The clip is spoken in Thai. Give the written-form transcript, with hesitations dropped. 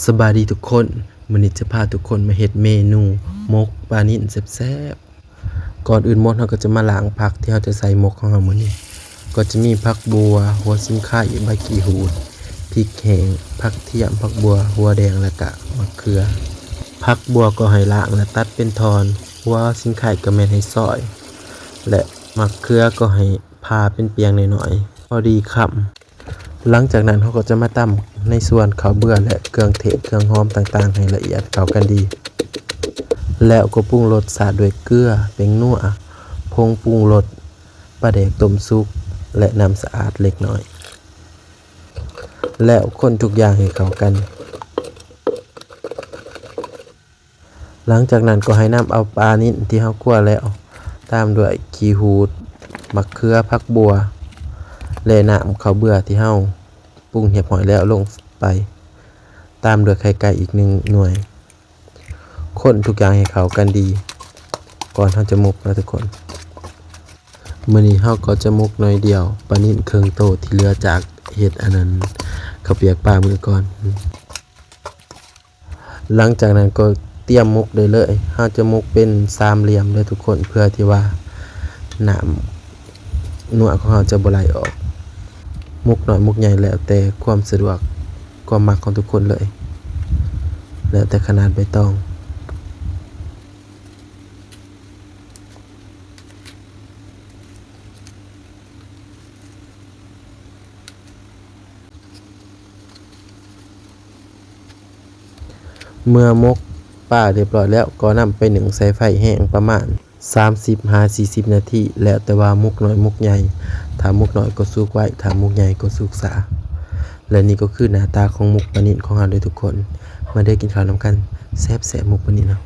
สบายดีทุกคนมื้อนี้จะพาทุกคนมาเฮ็ดเมนูหมกปลานิ่นแซ่บๆก่อนอื่นหมดเราก็จะมาล้างผักที่เราจะใส่หมกของเรามื้อนี้ก็จะมีผักบัวหัวสิงไข่ใบกี่หูดพริกแห้งผักเทียมผักบัวหัวแดงแล้วก็มะเขือผักบัวก็ให้ล้างและตัดเป็นทอนหัวสิงไข่ก็แม่นให้ซอย และมะเขือก็ให้พาเป็นเปียงหน่อยๆพอดีคำหลังจากนั้นเขาก็จะมาตำในส่วนข้าวเบื่อและเครื่องเทศเครื่องหอมต่างๆให้ละเอียดเข้ากันดีแล้วก็ปรุงรสชาติด้วยเกลือเป็นนัวผงปรุงรสปลาแดกต้มสุกและน้ำสะอาดเล็กน้อยแล้วคนทุกอย่างให้เข้ากันหลังจากนั้นก็ให้น้ำเอาปลานิ่นที่เขาคั่วแล้วตามด้วยขี้หูดมะเขือผักบัวและน้ำข้าวเบื่อที่เฮาปรุงเรียบร้อยแล้วลงไปตามด้วยไข่ไก่อีก1 หน่วยคนทุกอย่างให้เข้ากันดีก่อนเฮาจะหมกนะทุกคนมื้อนี้เฮาก็จะหมกหน่อยเดียวปลานิ่นครึ่งโตที่เหลือจากเฮ็ดอันนั้นข้าวเปียกปลามื้อก่อนหลังจากนั้นก็เตรียมหมกได้เลยเฮาจะหมกเป็นสามเหลี่ยมเลยทุกคนเพื่อที่ว่าน้ำนัวของเฮาจะบ่ไหลออกมุกน้อยมุกใหญ่แล้วแต่ความสะดวกความมักของทุกคนเลยแล้วแต่ขนาดใบตองเมื่อมกป่าเรียบร้อยแล้วก็นำไปนึ่งใส่ไฟแห้งประมาณ30-40 นาทีแล้วแต่ว่ามุกน้อยมุกใหญ่ถ้ามุกน้อยก็สุกไว้ถ้ามุกใหญ่ก็สุกษาและนี่ก็คือหน้าตาของมุกปลานิ่นของเราเลยทุกคนมาได้กินข้าวนำกันแซ่บๆมุกปลานิ่นเนาะ